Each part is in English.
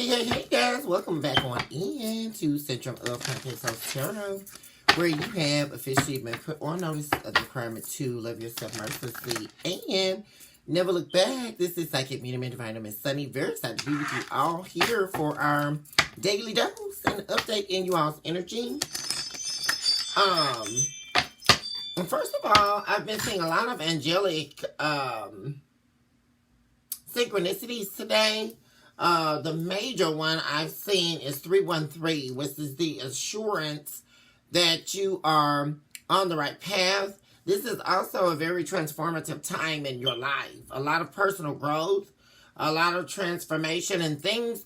Hey guys, welcome back on in to Central of Context House Tarot, where you have officially been put on notice of the requirement to love yourself mercilessly and never look back. This is Psychic Medium and Divine Miss Sunny. Very excited to be with you all here for our daily dose and update in you all's energy. First of all, I've been seeing a lot of angelic synchronicities today. The major one I've seen is 313, which is the assurance that you are on the right path. This is also a very transformative time in your life. A lot of personal growth, a lot of transformation, and things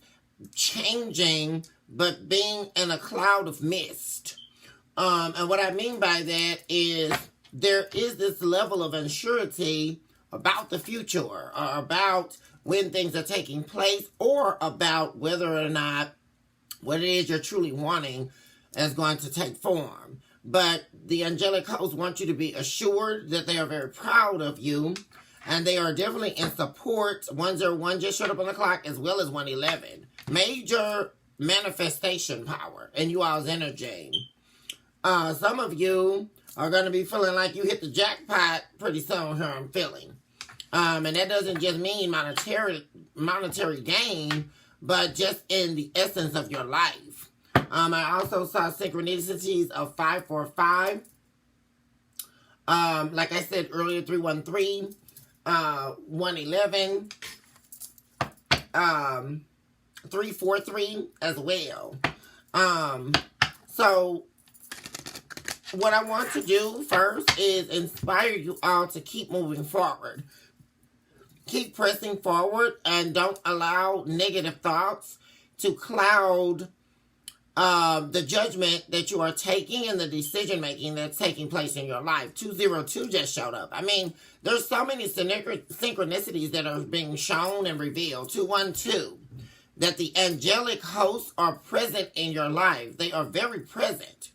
changing, but being in a cloud of mist. And what I mean by that is there is this level of uncertainty about the future, or about when things are taking place, or about whether or not what it is you're truly wanting is going to take form. But the angelic hosts want you to be assured that they are very proud of you, and they are definitely in support. 101 just showed up on the clock, as well as 111. Major manifestation power in you all's energy. Some of you are going to be feeling like you hit the jackpot pretty soon here, I'm feeling. And that doesn't just mean monetary gain, but just in the essence of your life. I also saw synchronicities of 545. Like I said earlier, 313, 111, 343 as well. So what I want to do first is inspire you all to keep moving forward. Keep pressing forward and don't allow negative thoughts to cloud the judgment that you are taking and the decision making that's taking place in your life. 202 just showed up. I mean, there's so many synchronicities that are being shown and revealed. 212, that the angelic hosts are present in your life. They are very present.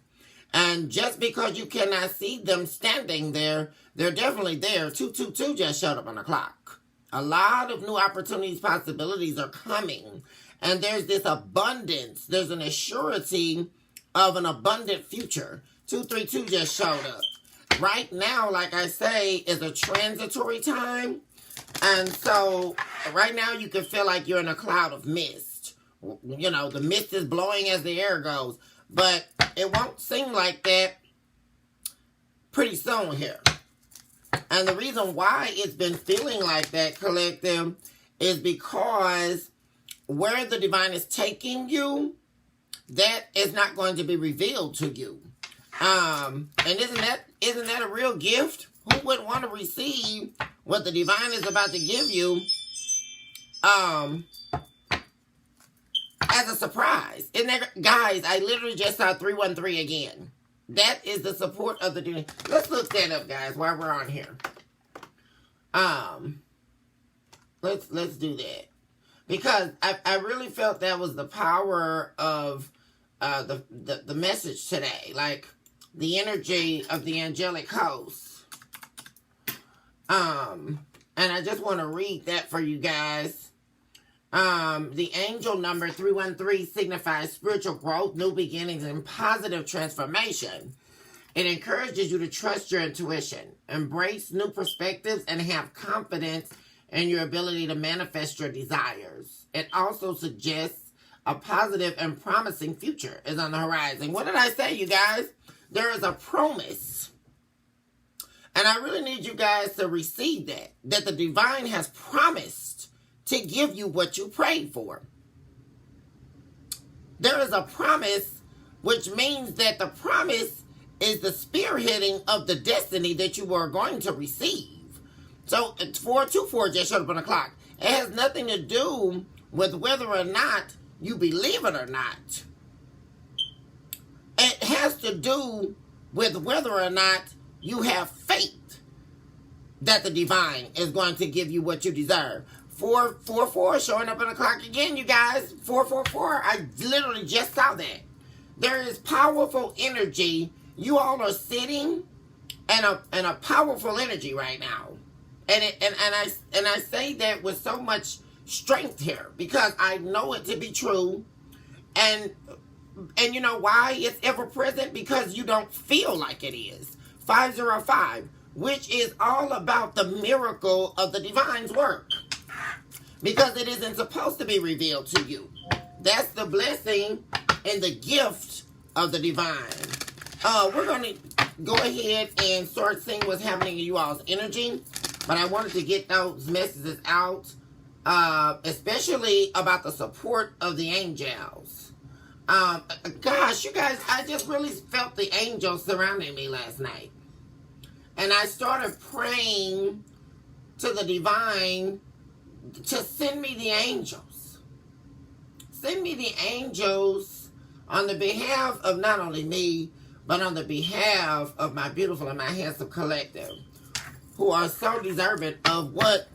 And just because you cannot see them standing there, they're definitely there. 222 just showed up on the clock. A lot of new opportunities, possibilities are coming. And there's this abundance. There's an assurity of an abundant future. 232 just showed up. Right now, like I say, is a transitory time. And so right now you can feel like you're in a cloud of mist. You know, the mist is blowing as the air goes. But it won't seem like that pretty soon here. And the reason why it's been feeling like that, collective, is because where the divine is taking you, that is not going to be revealed to you. And isn't that a real gift? Who wouldn't want to receive what the divine is about to give you as a surprise? Isn't that, guys, I literally just saw 313 again. That is the support of the divine. Let's look that up, guys, while we're on here. Let's do that. Because I really felt that was the power of the message today. Like, the energy of the angelic hosts. And I just want to read that for you guys. The angel number 313 signifies spiritual growth, new beginnings, and positive transformation. It encourages you to trust your intuition, embrace new perspectives, and have confidence in your ability to manifest your desires. It also suggests a positive and promising future is on the horizon. What did I say, you guys? There is a promise. And I really need you guys to receive that the divine has promised to give you what you prayed for. There is a promise, which means that the promise is the spearheading of the destiny that you are going to receive. So 424 just showed up on the clock. It has nothing to do with whether or not you believe it or not. It has to do with whether or not you have faith that the divine is going to give you what you deserve. 444 showing up on the clock again, you guys. 444, I literally just saw that. There is powerful energy. You all are sitting in a powerful energy right now. And I say that with so much strength here because I know it to be true. And you know why it's ever present? Because you don't feel like it is. 505, which is all about the miracle of the divine's work. Because it isn't supposed to be revealed to you. That's the blessing and the gift of the divine. We're going to go ahead and start seeing what's happening in you all's energy. But I wanted to get those messages out, especially about the support of the angels. Gosh, you guys, I just really felt the angels surrounding me last night. And I started praying to the divine to send me the angels. Send me the angels on the behalf of not only me, but on the behalf of my beautiful and my handsome collective, who are so deserving of what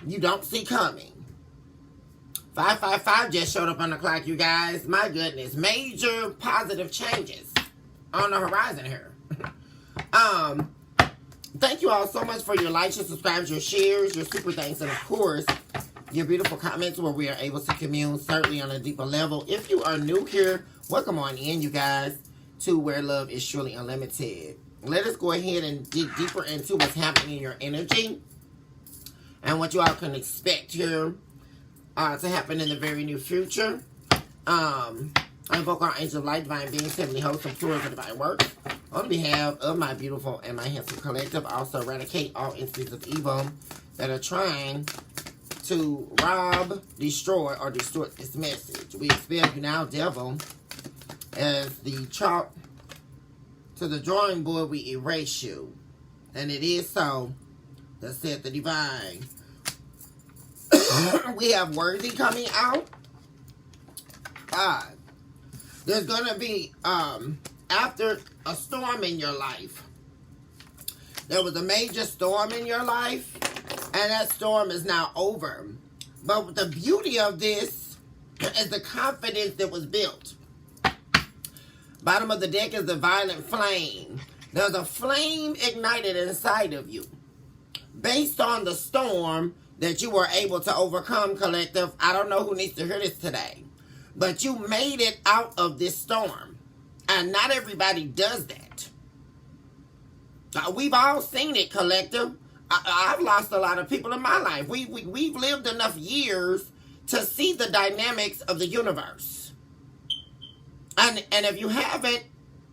you don't see coming. 555 just showed up on the clock, you guys. My goodness. Major positive changes on the horizon here. Thank you all so much for your likes, your subscribes, your shares, your super thanks, and of course, your beautiful comments where we are able to commune, certainly on a deeper level. If you are new here, welcome on in, you guys, to Where Love is Truly Unlimited. Let us go ahead and dig deeper into what's happening in your energy and what you all can expect here to happen in the very near future. I invoke our angel of light, divine beings, heavenly hosts, and plurals of divine works. On behalf of my beautiful and my handsome collective, I also eradicate all instances of evil that are trying to rob, destroy, or distort this message. We expel you now, devil, as the chalk to the drawing board, we erase you. And it is so, that said the divine. We have Worthy coming out. There's going to be, after a storm in your life, there was a major storm in your life, and that storm is now over. But the beauty of this is the confidence that was built. Bottom of the deck is the violent flame. There's a flame ignited inside of you based on the storm that you were able to overcome, collective. I don't know who needs to hear this today, but you made it out of this storm. And not everybody does that. We've all seen it, collective. I've lost a lot of people in my life. We've lived enough years to see the dynamics of the universe. And if you haven't,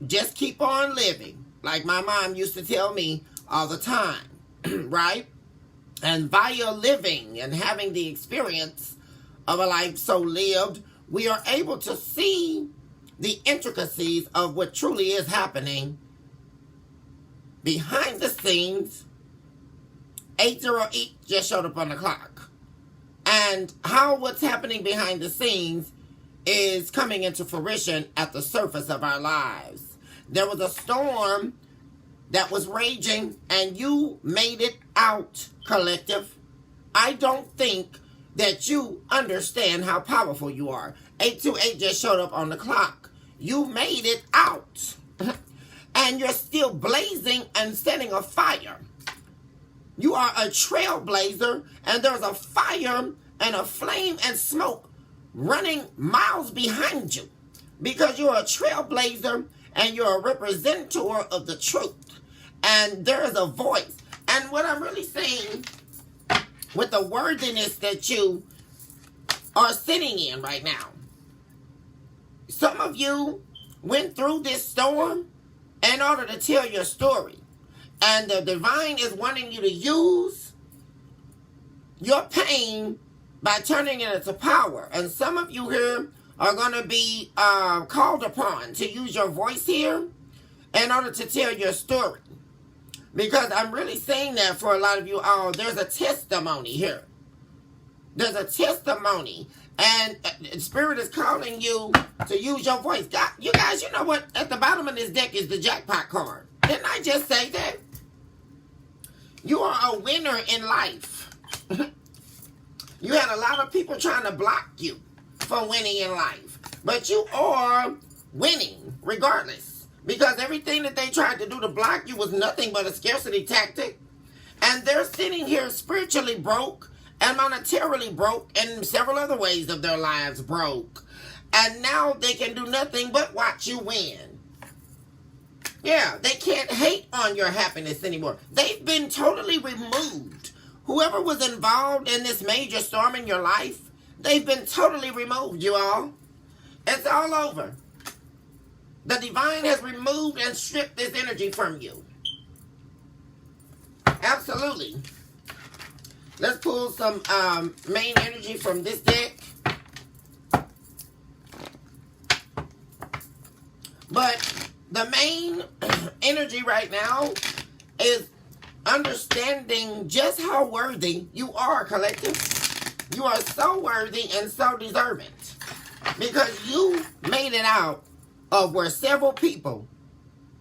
just keep on living. Like my mom used to tell me all the time, right? And via living and having the experience of a life so lived, we are able to see the intricacies of what truly is happening behind the scenes. 808 just showed up on the clock. And how what's happening behind the scenes is coming into fruition at the surface of our lives. There was a storm that was raging and you made it out, collective. I don't think that you understand how powerful you are. 828 just showed up on the clock. You made it out. And you're still blazing and setting a fire. You are a trailblazer, and there's a fire and a flame and smoke running miles behind you. Because you're a trailblazer and you're a representative of the truth. And there is a voice. And what I'm really saying with the worthiness that you are sitting in right now. Some of you went through this storm in order to tell your story. And the divine is wanting you to use your pain by turning it into power. And some of you here are going to be called upon to use your voice here in order to tell your story. Because I'm really saying that for a lot of you all, there's a testimony here. There's a testimony. And Spirit is calling you to use your voice. God, you guys, you know what? At the bottom of this deck is the jackpot card. Didn't I just say that? You are a winner in life. You had a lot of people trying to block you from winning in life. But you are winning regardless. Because everything that they tried to do to block you was nothing but a scarcity tactic. And they're sitting here spiritually broke and monetarily broke, and several other ways of their lives broke. And now they can do nothing but watch you win. Yeah, they can't hate on your happiness anymore. They've been totally removed. Whoever was involved in this major storm in your life, they've been totally removed, you all. It's all over. The divine has removed and stripped this energy from you. Absolutely. Let's pull some main energy from this deck. But the main energy right now is understanding just how worthy you are, collective. You are so worthy and so deserving. Because you made it out of where several people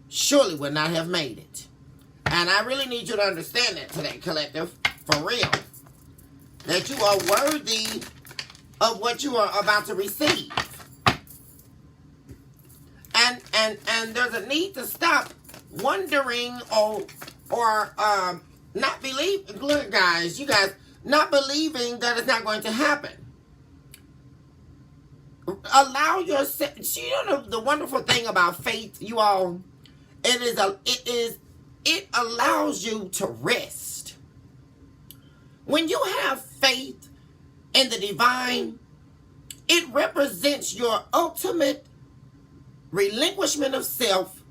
surely would not have made it. And I really need you to understand that today, collective. For real. That you are worthy of what you are about to receive. And there's a need to stop wondering or not believe. Look, guys, you guys, not believing that it's not going to happen. Allow yourself. You know the wonderful thing about faith, you all. It allows you to rest. When you have faith in the divine, it represents your ultimate relinquishment of self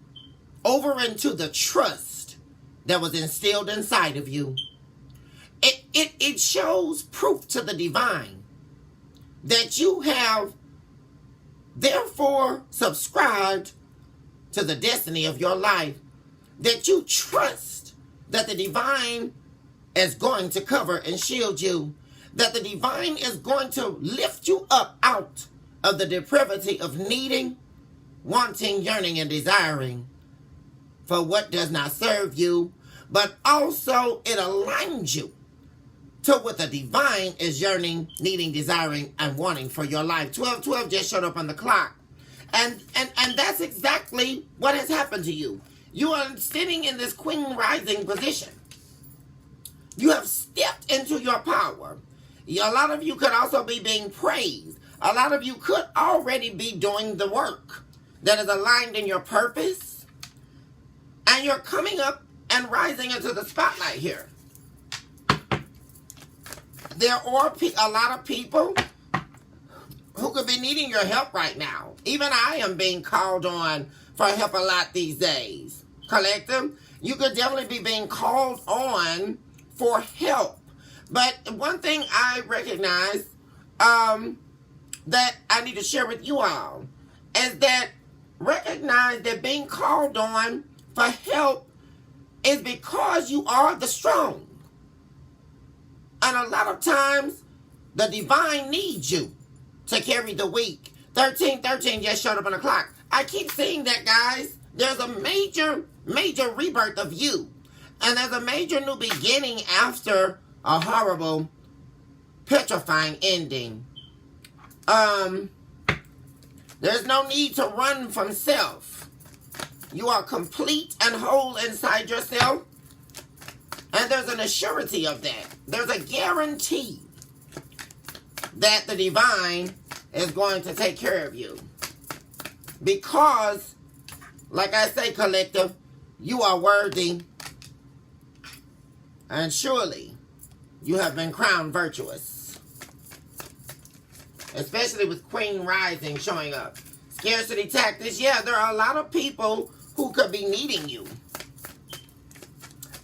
over into the trust that was instilled inside of you. It shows proof to the divine that you have therefore subscribed to the destiny of your life, that you trust that the divine is going to cover and shield you, that the divine is going to lift you up out of the depravity of needing, wanting, yearning, and desiring for what does not serve you, but also it aligns you to what the divine is yearning, needing, desiring, and wanting for your life. 1212 just showed up on the clock. And that's exactly what has happened to you. You are sitting in this Queen Rising position. You have stepped into your power. A lot of you could also be being praised. A lot of you could already be doing the work that is aligned in your purpose. And you're coming up and rising into the spotlight here. There are a lot of people who could be needing your help right now. Even I am being called on for help a lot these days. Collective, you could definitely be being called on for help. But one thing I recognize that I need to share with you all is that recognize that being called on for help is because you are the strong. And a lot of times, the divine needs you to carry the weak. 1313 just showed up on the clock. I keep saying that, guys. There's a major rebirth of you. And there's a major new beginning after a horrible, petrifying ending. There's no need to run from self. You are complete and whole inside yourself. And there's an assurity of that. There's a guarantee that the divine is going to take care of you. Because, like I say, collective, you are worthy. And surely, you have been crowned virtuous. Especially with Queen Rising showing up. Scarcity tactics. Yeah, there are a lot of people who could be needing you.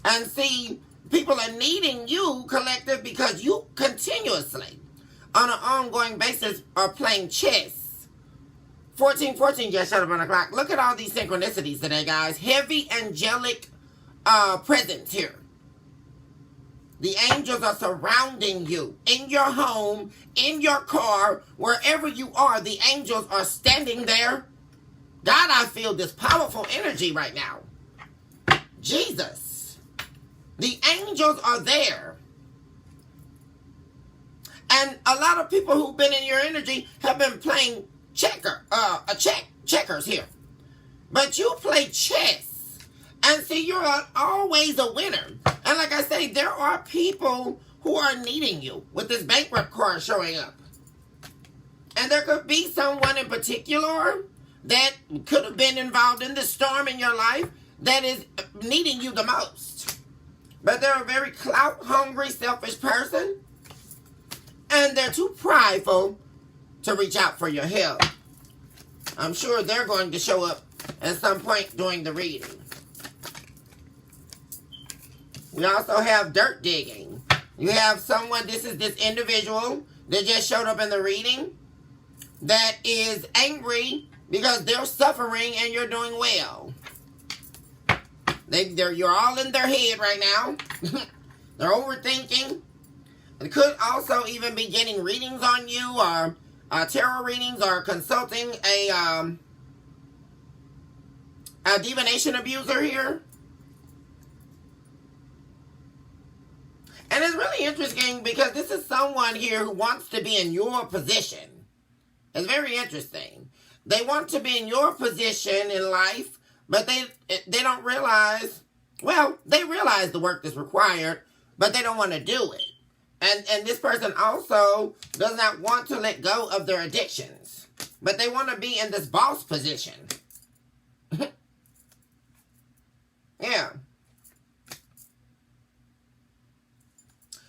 And see, people are needing you, collective, because you continuously, on an ongoing basis, are playing chess. 1414 just shut up on the clock. Look at all these synchronicities today, guys. Heavy angelic presence here. The angels are surrounding you. In your home, in your car, wherever you are, the angels are standing there. God, I feel this powerful energy right now. Jesus. The angels are there. And a lot of people who've been in your energy have been playing checkers here. But you play chess. And see, you're always a winner. And like I say, there are people who are needing you with this bankrupt card showing up. And there could be someone in particular that could have been involved in the storm in your life that is needing you the most. But they're a very clout-hungry, selfish person. And they're too prideful to reach out for your help. I'm sure they're going to show up at some point during the reading. We also have dirt digging. You have someone, this is this individual that just showed up in the reading that is angry because they're suffering and you're doing well. You're all in their head right now. They're overthinking. It could also even be getting readings on you, or tarot readings, or consulting a divination abuser here. And it's really interesting because this is someone here who wants to be in your position. It's very interesting. They want to be in your position in life, but they don't realize, well, they realize the work that's required, but they don't want to do it. And this person also does not want to let go of their addictions, but they want to be in this boss position. Yeah.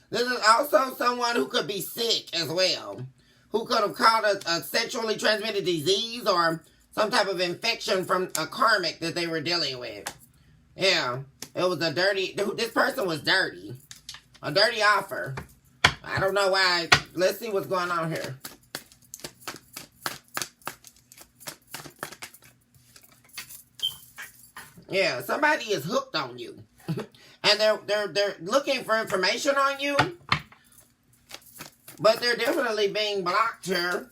This is also someone who could be sick as well, who could have caught a sexually transmitted disease or some type of infection from a karmic that they were dealing with. Yeah, it was a dirty, this person was dirty. A dirty offer. I don't know why. Let's see what's going on here. Yeah, somebody is hooked on you. And they're looking for information on you. But they're definitely being blocked here.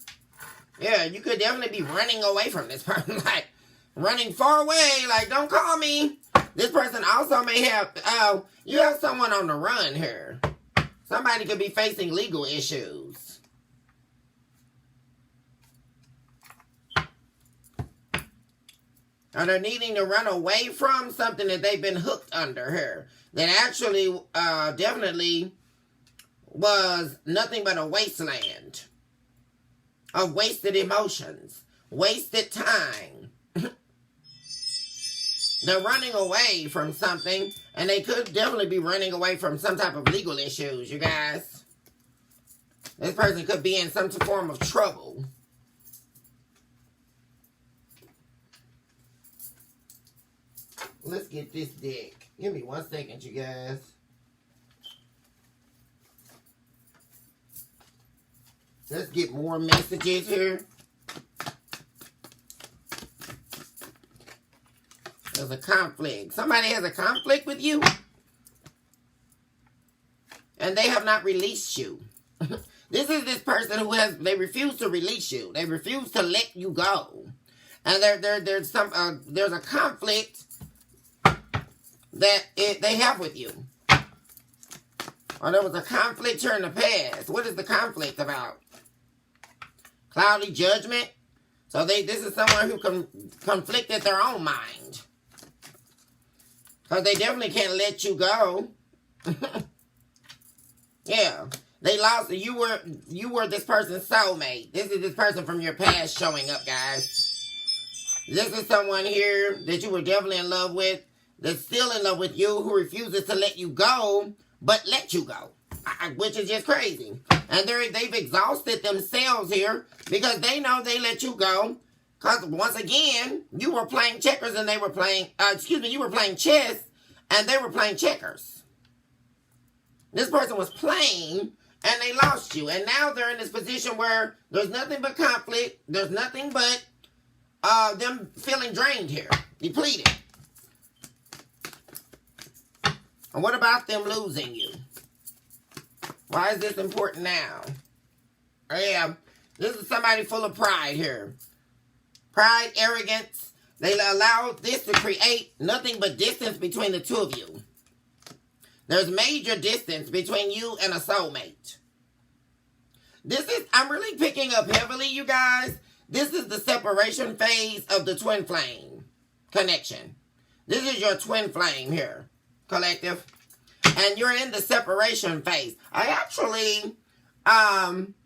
Yeah, you could definitely be running away from this person. Like, running far away. Like, don't call me. This person also may have, you have someone on the run here. Somebody could be facing legal issues. Or they're needing to run away from something that they've been hooked under here. That actually, definitely was nothing but a wasteland of wasted emotions, wasted time. They're running away from something, and they could definitely be running away from some type of legal issues, you guys. This person could be in some form of trouble. Let's get this deck. Give me 1 second, you guys. Let's get more messages here. There's a conflict. Somebody has a conflict with you. And they have not released you. This is this person who they refuse to release you. They refuse to let you go. And there's a conflict that they have with you. Or there was a conflict here in the past. What is the conflict about? Cloudy judgment. So this is someone who conflicted their own mind. Because they definitely can't let you go. Yeah. They lost, you were this person's soulmate. This is this person from your past showing up, guys. This is someone here that you were definitely in love with, that's still in love with you, who refuses to let you go, but let you go. Which is just crazy. And they've exhausted themselves here because they know they let you go. Because once again, you were playing checkers and they were playing, you were playing chess and they were playing checkers. This person was playing and they lost you. And now they're in this position where there's nothing but conflict. There's nothing but them feeling drained here, depleted. And what about them losing you? Why is this important now? Yeah, this is somebody full of pride here. Pride, arrogance. They allow this to create nothing but distance between the two of you. There's major distance between you and a soulmate. I'm really picking up heavily, you guys. This is the separation phase of the twin flame connection. This is your twin flame here, collective. And you're in the separation phase. I actually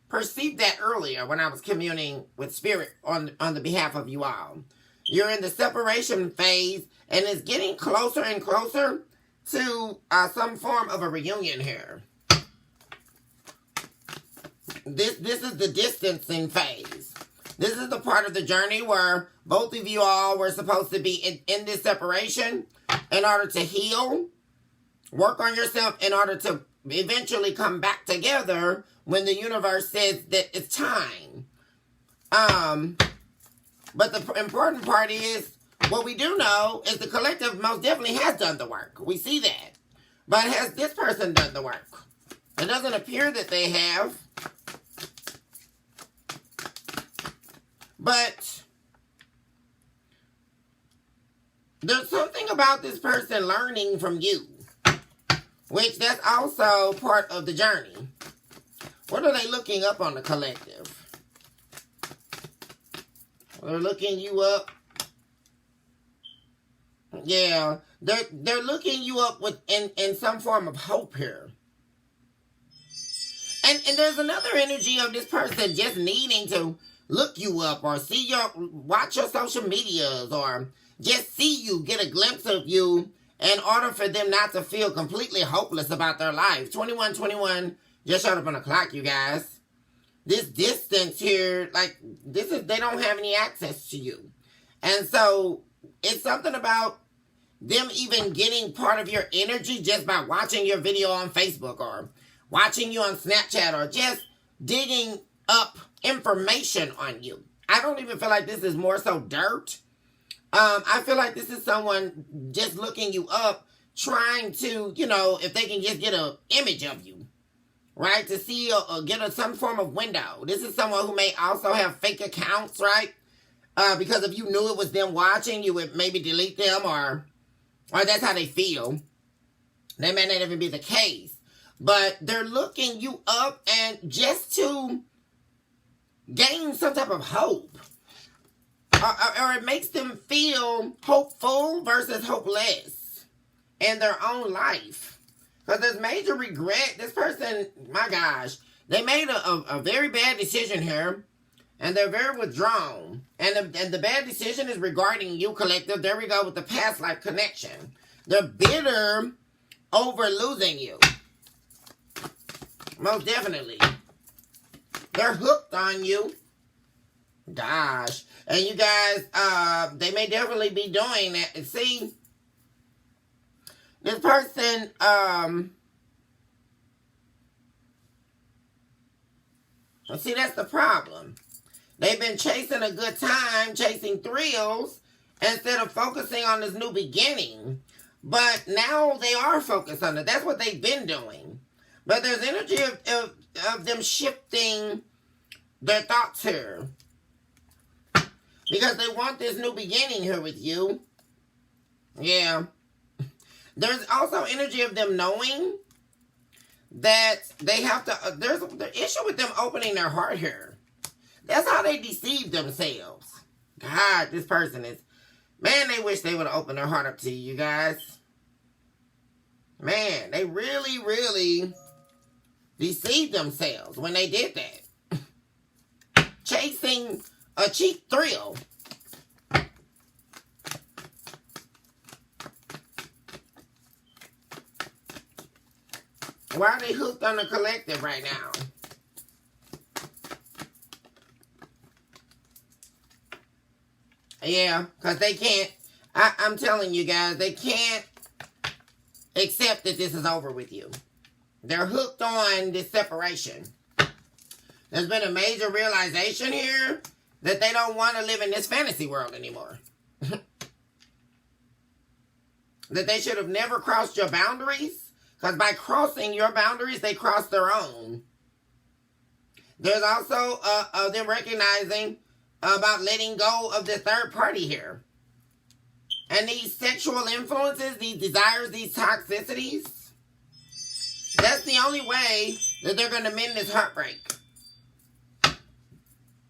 perceived that earlier when I was communing with Spirit on the behalf of you all. You're in the separation phase, and it's getting closer and closer to some form of a reunion here. This is the distancing phase. This is the part of the journey where both of you all were supposed to be in this separation in order to heal, work on yourself in order to eventually come back together when the universe says that it's time. But the important part is, what we do know is the collective most definitely has done the work. We see that. But has this person done the work? It doesn't appear that they have. But there's something about this person learning from you, which that's also part of the journey. What are they looking up on the collective? They're looking you up. Yeah, they're looking you up with in some form of hope here. And there's another energy of this person just needing to look you up or watch your social medias or just see you, get a glimpse of you in order for them not to feel completely hopeless about their life. 2121 just showed up on the clock, you guys. This distance here, like, they don't have any access to you. And so it's something about them even getting part of your energy just by watching your video on Facebook or watching you on Snapchat or just digging up information on you. I don't even feel like this is more so dirt. I feel like this is someone just looking you up, trying to, if they can just get an image of you, right? To see or get some form of window. This is someone who may also have fake accounts, right? Because if you knew it was them watching, you would maybe delete them or that's how they feel. That may not even be the case. But they're looking you up and just to gain some type of hope. Or it makes them feel hopeful versus hopeless in their own life. Because there's major regret. This person, my gosh, they made a very bad decision here. And they're very withdrawn. And the bad decision is regarding you, collective. There we go with the past life connection. They're bitter over losing you. Most definitely. They're hooked on you. Gosh. And you guys, they may definitely be doing that. And see, this person, see, that's the problem. They've been chasing a good time, chasing thrills, instead of focusing on this new beginning. But now they are focused on it. That's what they've been doing. But there's energy of them shifting their thoughts here. Because they want this new beginning here with you. Yeah. There's also energy of them knowing that they have to... There's the issue with them opening their heart here. That's how they deceive themselves. God, this person is... Man, they wish they would have opened their heart up to you guys. Man, they really, really deceived themselves when they did that. Chasing a cheap thrill. Why are they hooked on the collective right now? Yeah, because they can't, I'm telling you guys, they can't accept that this is over with you. They're hooked on this separation. There's been a major realization here that they don't want to live in this fantasy world anymore. That they should have never crossed your boundaries, because by crossing your boundaries, they cross their own. There's also them recognizing about letting go of the third party here. And these sexual influences, these desires, these toxicities, that's the only way that they're going to mend this heartbreak.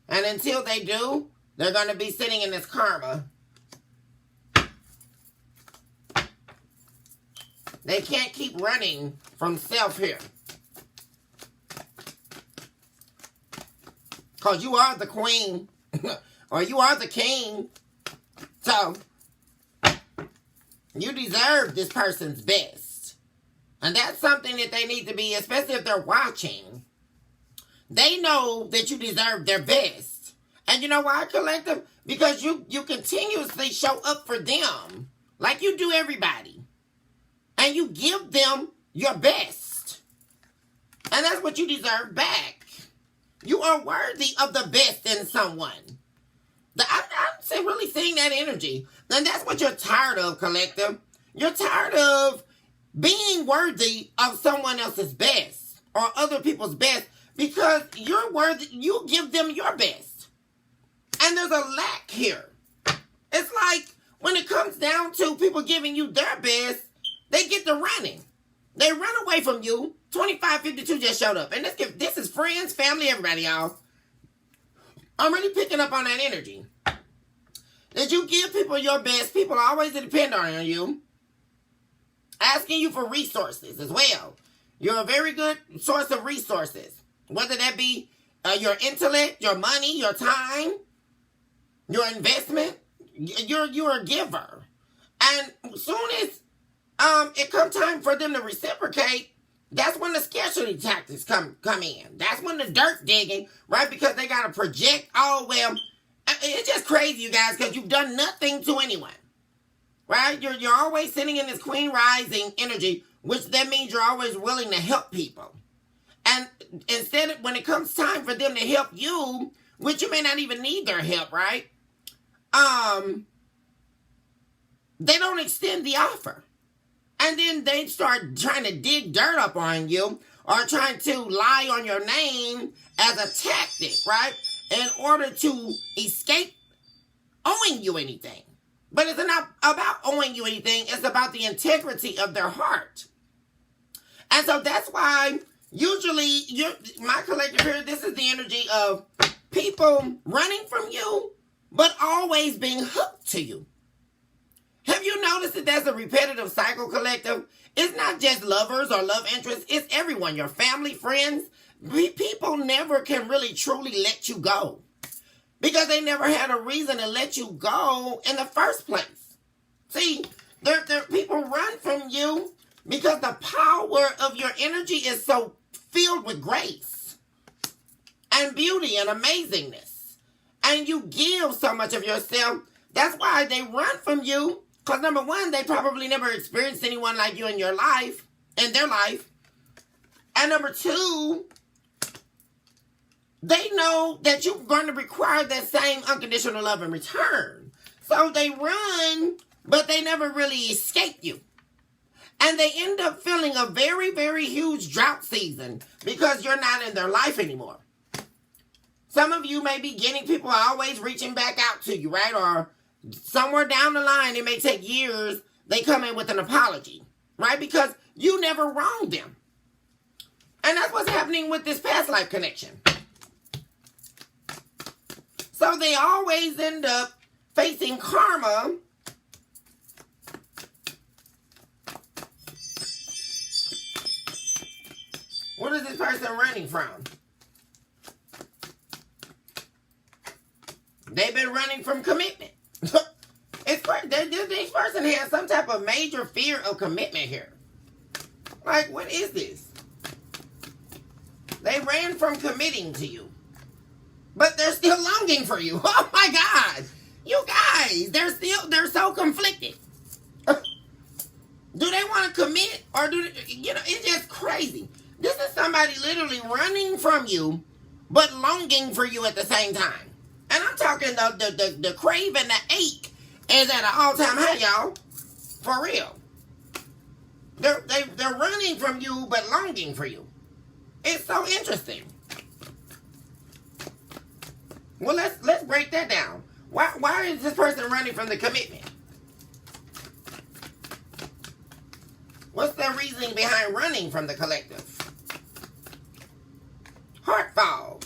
And until they do, they're going to be sitting in this karma. They can't keep running from self here. Because you are the queen. Or you are the king. So, you deserve this person's best. And that's something that they need to be, especially if they're watching. They know that you deserve their best. And you know why, collective? Because you continuously show up for them. Like you do everybody. And you give them your best. And that's what you deserve back. You are worthy of the best in someone. I'm really seeing that energy. And that's what you're tired of, collective. You're tired of being worthy of someone else's best. Or other people's best. Because you're worthy. You give them your best. And there's a lack here. It's like when it comes down to people giving you their best, they get to running. They run away from you. 2552 just showed up. And this is friends, family, everybody, y'all. I'm really picking up on that energy. That you give people your best. People always depend on you. Asking you for resources as well. You're a very good source of resources. Whether that be your intellect, your money, your time, your investment. You're a giver. And as soon as it comes time for them to reciprocate, that's when the scarcity tactics come in. That's when the dirt digging, right? Because they got to project, oh, well, it's just crazy, you guys, because you've done nothing to anyone, right? You're always sitting in this queen rising energy, which that means you're always willing to help people. And instead, when it comes time for them to help you, which you may not even need their help, right? They don't extend the offer. And then they start trying to dig dirt up on you or trying to lie on your name as a tactic, right? In order to escape owing you anything. But it's not about owing you anything. It's about the integrity of their heart. And so that's why usually my collective here, this is the energy of people running from you, but always being hooked to you. Have you noticed that there's a repetitive cycle, collective? It's not just lovers or love interests. It's everyone, your family, friends. People never can really truly let you go. Because they never had a reason to let you go in the first place. See, people run from you because the power of your energy is so filled with grace and beauty and amazingness. And you give so much of yourself. That's why they run from you. Because number one, they probably never experienced anyone like you in their life. And number two, they know that you're going to require that same unconditional love in return. So they run, but they never really escape you. And they end up feeling a very, very huge drought season because you're not in their life anymore. Some of you may be getting people always reaching back out to you, right? Or somewhere down the line, it may take years, they come in with an apology, right? Because you never wronged them. And that's what's happening with this past life connection. So they always end up facing karma. What is this person running from? They've been running from commitment. This person has some type of major fear of commitment here. Like, what is this? They ran from committing to you. But they're still longing for you. Oh my God. You guys, they're so conflicted. Do they want to commit? Or it's just crazy. This is somebody literally running from you, but longing for you at the same time. And I'm talking the crave and the ache is at an all-time high, y'all. For real. They're running from you, but longing for you. It's so interesting. Well, let's break that down. Why is this person running from the commitment? What's their reasoning behind running from the collective? Heart fog,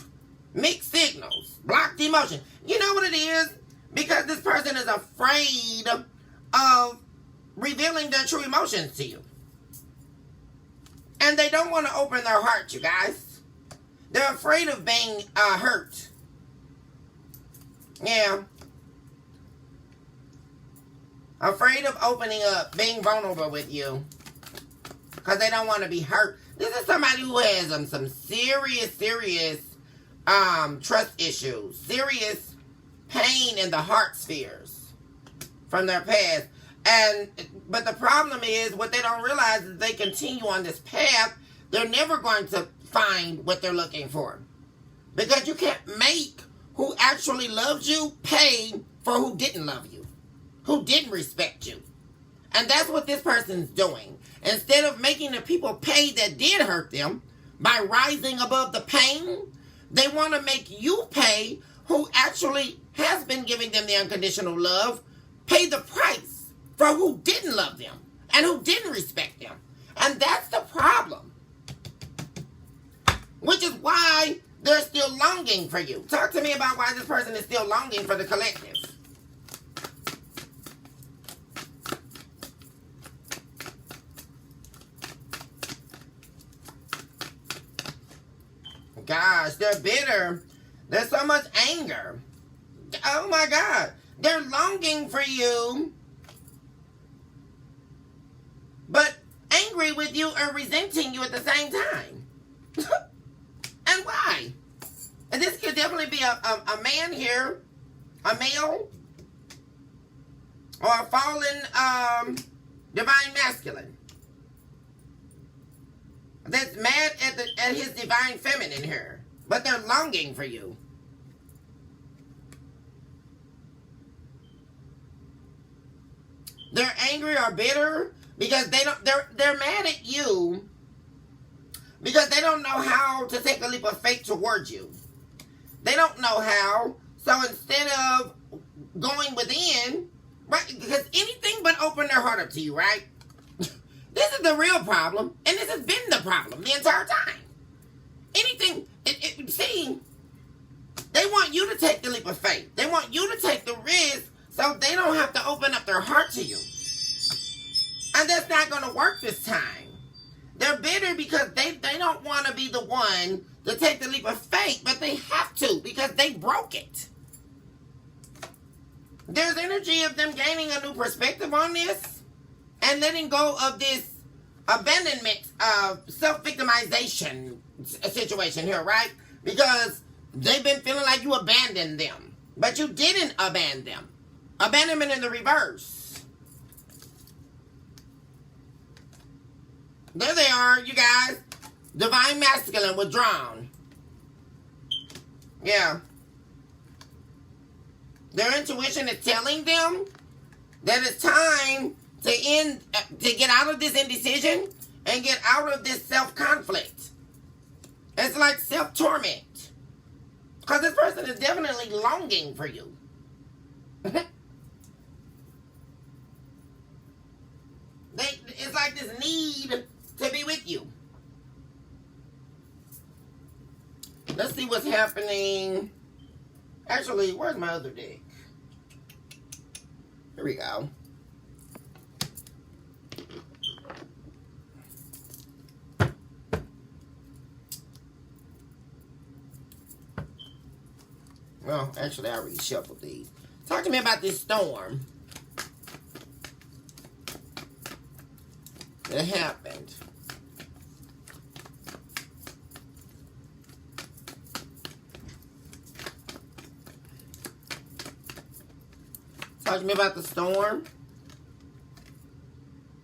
mixed signals, blocked emotion. You know what it is? Because this person is afraid of revealing their true emotions to you. And they don't want to open their heart, you guys. They're afraid of being hurt. Yeah. Afraid of opening up, being vulnerable with you. Because they don't want to be hurt. This is somebody who has some serious trust issues. Serious pain in the heart spheres from their past. But the problem is, what they don't realize is they continue on this path, they're never going to find what they're looking for. Because you can't make who actually loves you pay for who didn't love you, who didn't respect you. And that's what this person's doing. Instead of making the people pay that did hurt them by rising above the pain, they want to make you pay who actually has been giving them the unconditional love, pay the price for who didn't love them and who didn't respect them. And that's the problem. Which is why they're still longing for you. Talk to me about why this person is still longing for the collective. Gosh, they're bitter. There's so much anger. Oh my God. They're longing for you, but angry with you or resenting you at the same time. And why? And this could definitely be a man here, a male, or a fallen divine masculine that's mad at his divine feminine here, but they're longing for you. They're angry or bitter because they're mad at you because they don't know how to take a leap of faith towards you. They don't know how. So instead of going within, right? Because anything but open their heart up to you, right? This is the real problem, and this has been the problem the entire time. Anything, see, they want you to take the leap of faith. They want you to take the risk so they don't have to open up their heart to you. And that's not going to work this time. They're bitter because they don't want to be the one to take the leap of faith, but they have to because they broke it. There's energy of them gaining a new perspective on this and letting go of this abandonment, self-victimization situation here, right? Because they've been feeling like you abandoned them, but you didn't abandon them. Abandonment in the reverse. There they are, you guys. Divine masculine withdrawn. Yeah. Their intuition is telling them that it's time to get out of this indecision and get out of this self-conflict. It's like self-torment. Because this person is definitely longing for you. It's like this need to be with you. Let's see what's happening. Actually, where's my other deck? Here we go. Well, actually, I reshuffled these. Talk to me about this storm that happened. Talk to me about the storm.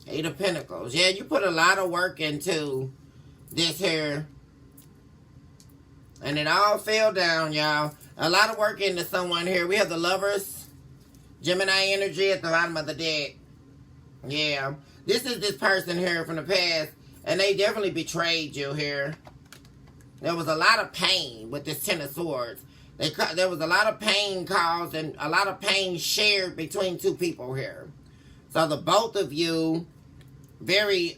Eight of Pentacles. Yeah, you put a lot of work into this here. And it all fell down, y'all. A lot of work into someone here. We have the Lovers. Gemini energy at the bottom of the deck. Yeah. This is this person here from the past. And they definitely betrayed you here. There was a lot of pain with this Ten of Swords. There was a lot of pain caused and a lot of pain shared between two people here. So the both of you very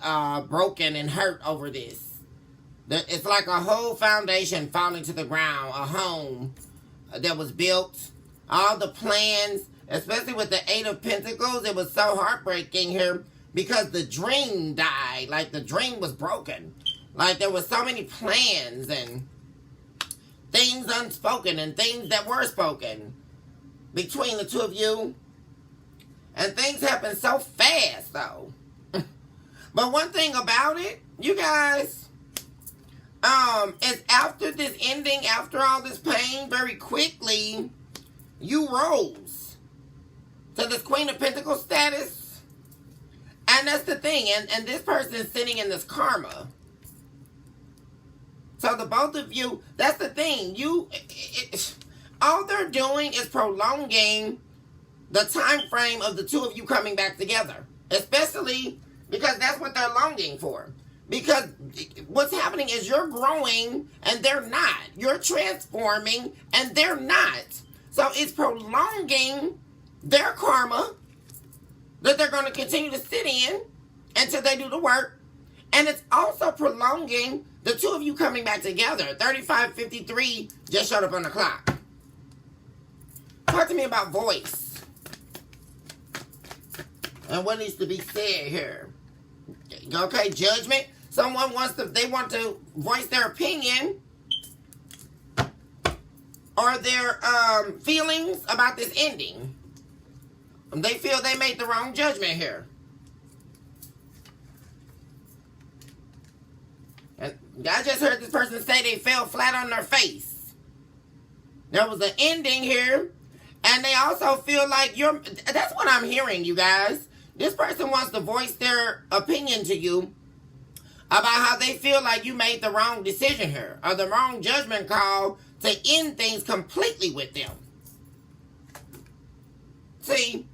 broken and hurt over this. It's like a whole foundation falling to the ground. A home that was built. All the plans, especially with the Eight of Pentacles, it was so heartbreaking here because the dream died. Like the dream was broken. Like there was so many plans and things unspoken and things that were spoken between the two of you. And things happen so fast though. But one thing about it, you guys, is after this ending, after all this pain, very quickly, you rose to this Queen of Pentacles status. And that's the thing. And this person is sitting in this karma. So the both of you, that's the thing. All they're doing is prolonging the time frame of the two of you coming back together. Especially because that's what they're longing for. Because what's happening is you're growing and they're not. You're transforming and they're not. So it's prolonging their karma that they're going to continue to sit in until they do the work. And it's also prolonging the two of you coming back together. 3553 just showed up on the clock. Talk to me about voice. And what needs to be said here. Okay, judgment. Someone they want to voice their opinion or their feelings about this ending. They feel they made the wrong judgment here. And I just heard this person say they fell flat on their face. There was an ending here. And they also feel like that's what I'm hearing, you guys. This person wants to voice their opinion to you about how they feel like you made the wrong decision here. Or the wrong judgment call to end things completely with them. See?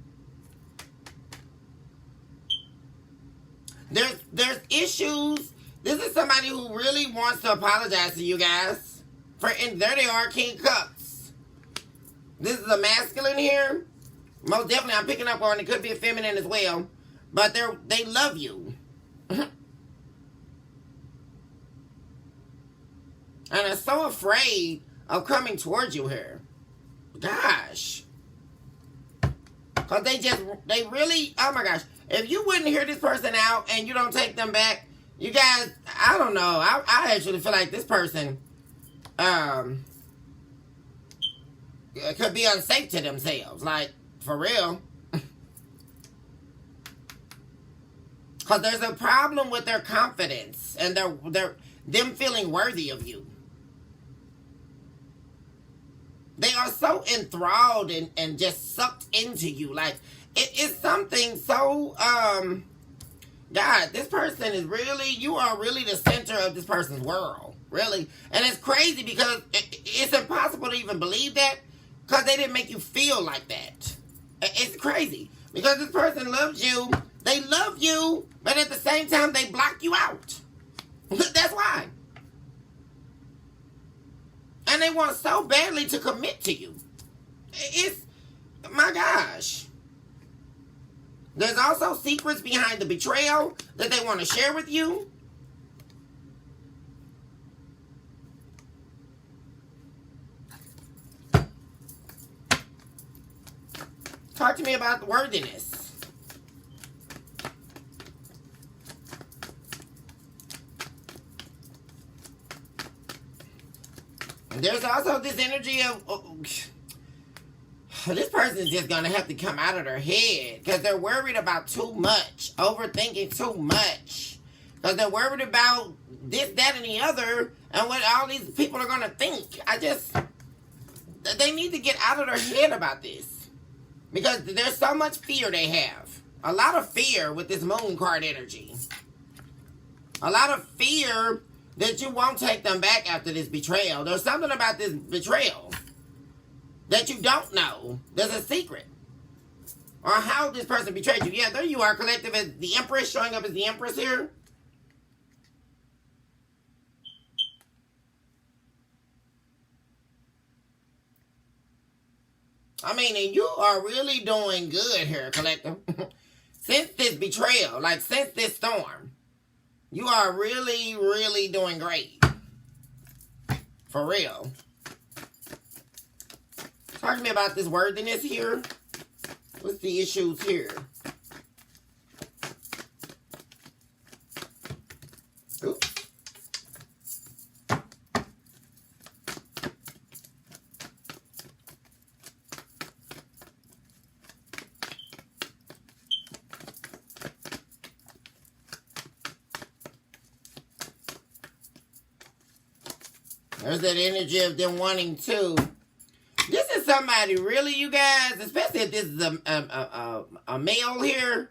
There's issues. This is somebody who really wants to apologize to you guys. There they are, King Cups. This is a masculine here. Most definitely, I'm picking up on it. Could be a feminine as well. But they love you. And are so afraid of coming towards you here. Gosh. Because they really, oh my gosh. If you wouldn't hear this person out and you don't take them back, you guys, I don't know. I actually feel like this person could be unsafe to themselves. Like, for real. Because there's a problem with their confidence and them feeling worthy of you. They are so enthralled and just sucked into you. Like, it's something so, God, this person is really, you are really the center of this person's world. Really. And it's crazy because it's impossible to even believe that because they didn't make you feel like that. It's crazy. Because this person loves you. They love you. But at the same time, they block you out. That's why. And they want so badly to commit to you. It's, my gosh. There's also secrets behind the betrayal that they want to share with you. Talk to me about the worthiness. And there's also this energy of... this person's just going to have to come out of their head because they're worried about too much, overthinking too much. Because they're worried about this, that, and the other and what all these people are going to think. They need to get out of their head about this. Because there's so much fear they have. A lot of fear with this moon card energy. A lot of fear that you won't take them back after this betrayal. There's something about this betrayal that you don't know. There's a secret. Or how this person betrayed you. Yeah, there you are, collective as the Empress, showing up as the Empress here. I mean, and you are really doing good here, collective. Since this betrayal, like since this storm, you are really, really doing great. For real. Talk to me about this worthiness here. What's the issues here? Oops. There's that energy of them wanting to. This is somebody really, you guys, especially if this is a male here.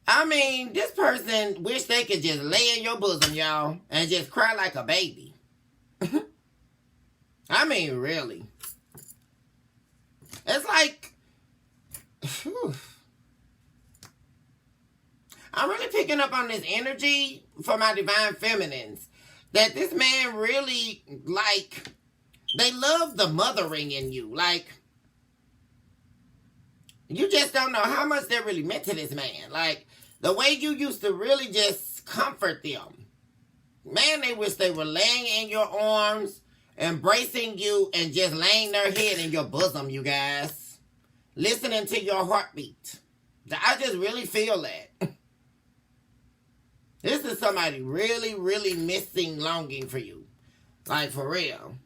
I mean, this person wish they could just lay in your bosom, y'all, and just cry like a baby. I mean, really. It's like, whew. I'm really picking up on this energy for my divine feminines. That this man really, like, they love the mothering in you. Like, you just don't know how much they're really meant to this man. Like, the way you used to really just comfort them. Man, they wish they were laying in your arms, embracing you, and just laying their head in your bosom, you guys. Listening to your heartbeat. I just really feel that. This is somebody really, really missing, longing for you. Like, for real.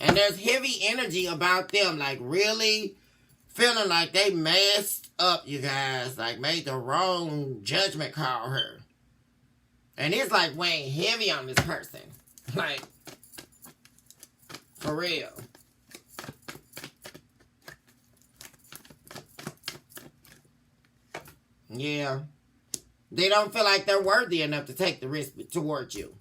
And there's heavy energy about them. Like, really feeling like they messed up, you guys. Like, made the wrong judgment call here. And it's like weighing heavy on this person. Like, for real. Yeah. They don't feel like they're worthy enough to take the risk towards you.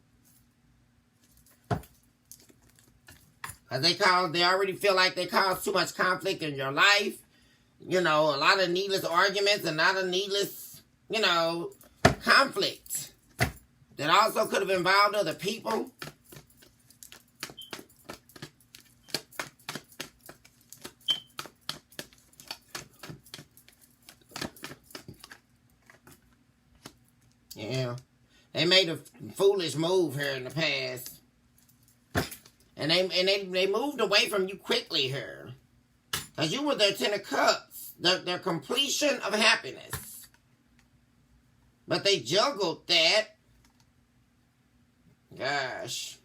They already feel like they cause too much conflict in your life. You know, a lot of needless arguments and a lot of needless, you know, conflict. That also could have involved other people. Yeah. They made a foolish move here in the past. And they moved away from you quickly here. Because you were their 10 of cups. Their completion of happiness. But they juggled that. Gosh.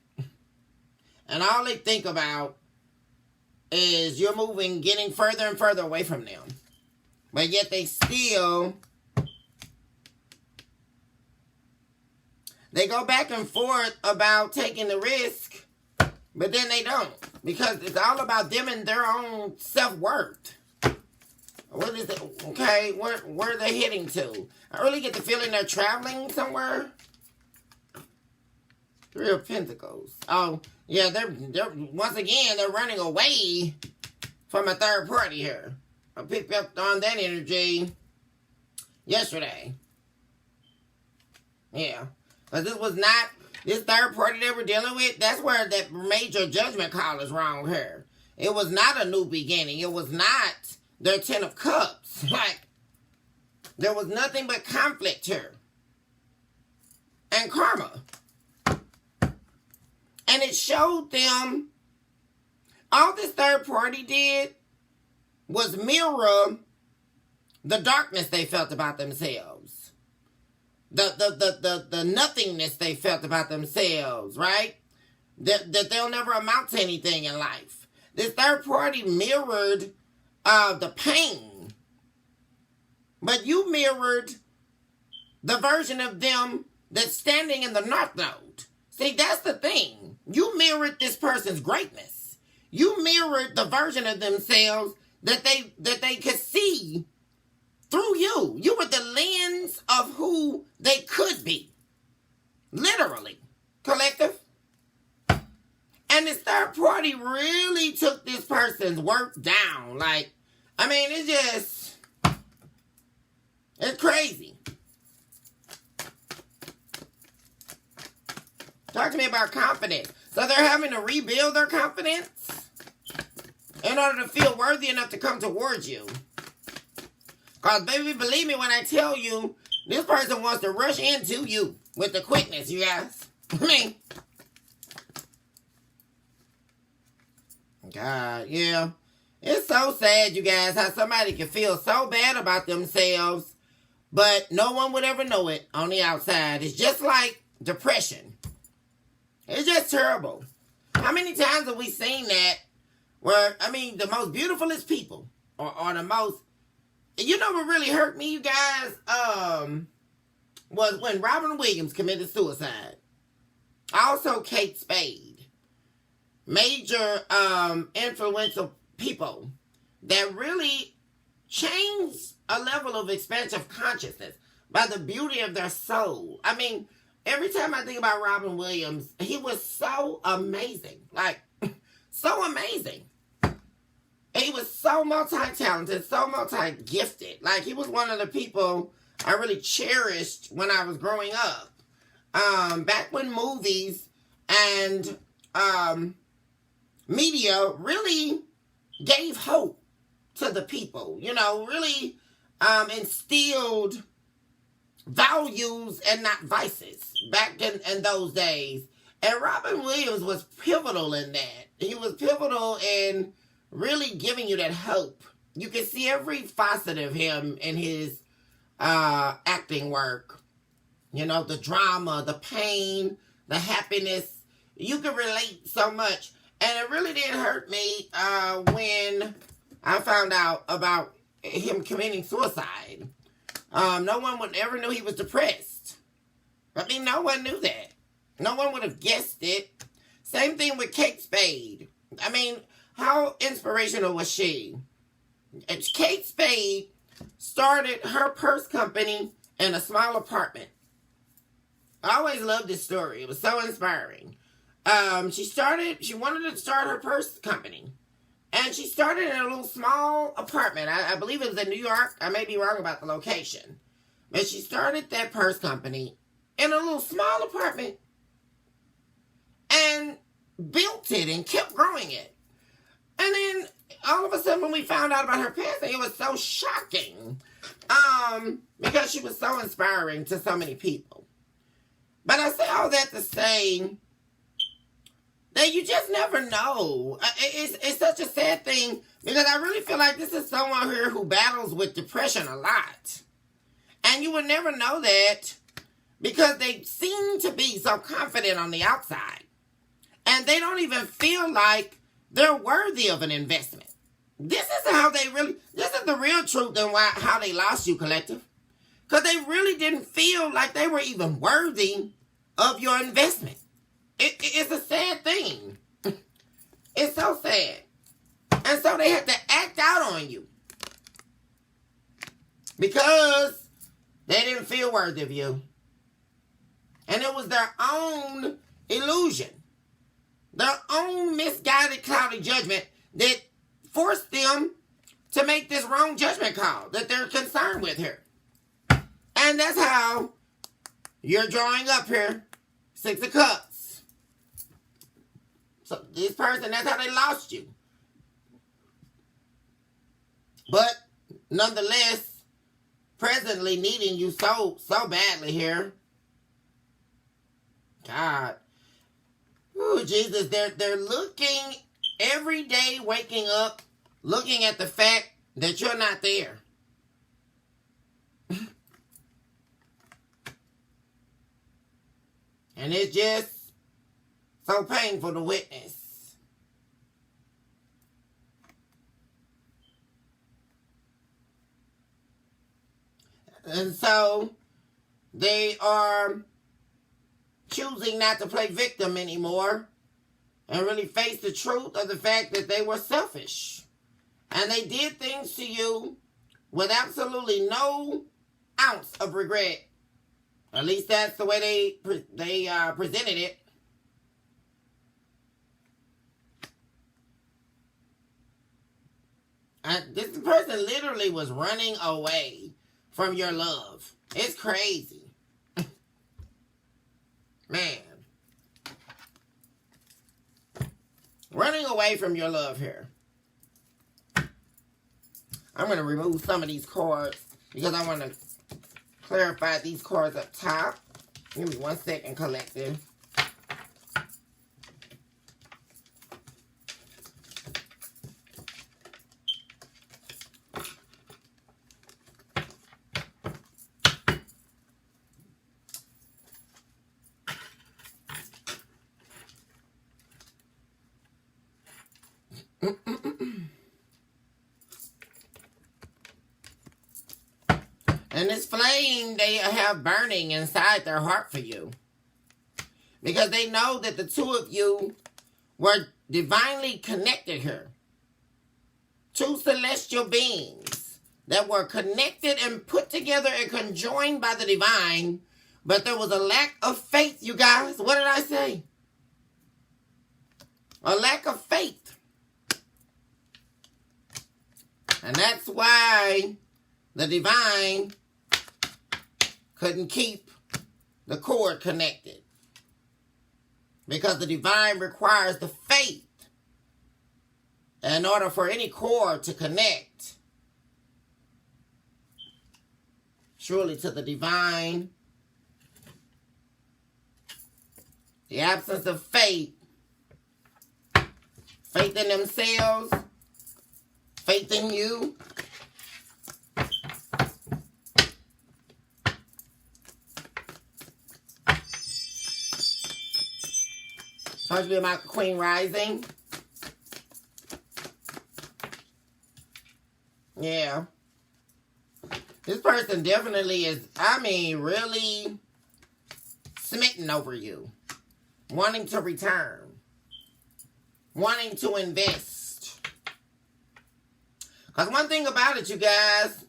And all they think about is you're moving, getting further and further away from them. But yet they still... They go back and forth about taking the risk, but then they don't. Because it's all about them and their own self-worth. What is it? Okay, where are they heading to? I really get the feeling they're traveling somewhere. 3 of Pentacles. Oh, yeah, they're once again, they're running away from a third party here. I picked up on that energy yesterday. Yeah. But this was not, this third party they were dealing with, that's where that major judgment call is wrong here. It was not a new beginning. It was not their 10 of cups. Like, there was nothing but conflict here. And karma. And it showed them, all this third party did was mirror the darkness they felt about themselves. The nothingness they felt about themselves, right? That they'll never amount to anything in life. This third party mirrored the pain. But you mirrored the version of them that's standing in the North Node. See, that's the thing. You mirrored this person's greatness. You mirrored the version of themselves that they could see through you. You were the lens of who they could be. Literally. Collective. And this third party really took this person's work down. Like, I mean, it's crazy. Talk to me about confidence. So they're having to rebuild their confidence in order to feel worthy enough to come towards you. Because, baby, believe me when I tell you, this person wants to rush into you with the quickness, you guys. I mean, God, yeah. It's so sad, you guys, how somebody can feel so bad about themselves, but no one would ever know it on the outside. It's just like depression. It's just terrible. How many times have we seen that where, I mean, the most beautifulest people are the most... You know what really hurt me, you guys? Was when Robin Williams committed suicide. Also, Kate Spade. major influential people that really changed a level of expansive consciousness by the beauty of their soul. I mean, every time I think about Robin Williams, he was so amazing. Like, so amazing. He was so multi-talented, so multi-gifted. Like, he was one of the people I really cherished when I was growing up. Back when movies and media really gave hope to the people. You know, really instilled values and not vices back in those days. And Robin Williams was pivotal in that. He was pivotal in really giving you that hope. You can see every facet of him in his acting work. You know, the drama, the pain, the happiness. You can relate so much. And it really did hurt me when I found out about him committing suicide. No one would ever knew he was depressed. I mean, no one knew that. No one would have guessed it. Same thing with Kate Spade. I mean, how inspirational was she? Kate Spade started her purse company in a small apartment. I always loved this story. It was so inspiring. She wanted to start her purse company. And she started in a little small apartment. I believe it was in New York. I may be wrong about the location. But she started that purse company in a little small apartment and built it and kept growing it. And then all of a sudden when we found out about her passing, it was so shocking. Because she was so inspiring to so many people. But I say all that to say that you just never know. It's such a sad thing because I really feel like this is someone here who battles with depression a lot. And you would never know that because they seem to be so confident on the outside. And they don't even feel like they're worthy of an investment. This is the real truth and how they lost you, collective. Because they really didn't feel like they were even worthy of your investment. It's a sad thing. It's so sad. And so they had to act out on you. Because they didn't feel worthy of you. And it was their own illusion. Their own misguided, cloudy judgment that forced them to make this wrong judgment call that they're concerned with here. And that's how you're drawing up here. 6 of Cups. So this person, that's how they lost you. But nonetheless, presently needing you so badly here. God. Oh, Jesus, they're looking every day, waking up, looking at the fact that you're not there. And it's just so painful to witness. And so they are choosing not to play victim anymore and really face the truth of the fact that they were selfish. And they did things to you with absolutely no ounce of regret. At least that's the way they presented it. This person literally was running away from your love. It's crazy. Man. Running away from your love here. I'm going to remove some of these cards because I want to clarify these cards up top. Give me 1 second, collective. And this flame they have burning inside their heart for you. Because they know that the two of you were divinely connected her. Two celestial beings that were connected and put together and conjoined by the divine, but there was a lack of faith, you guys. What did I say? A lack of faith. And that's why the divine couldn't keep the cord connected. Because the divine requires the faith in order for any cord to connect truly to the divine. The absence of faith, faith in themselves, faith in you, supposed to be about the Queen rising. Yeah. This person definitely is, I mean, really smitten over you. Wanting to return. Wanting to invest. Because one thing about it, you guys,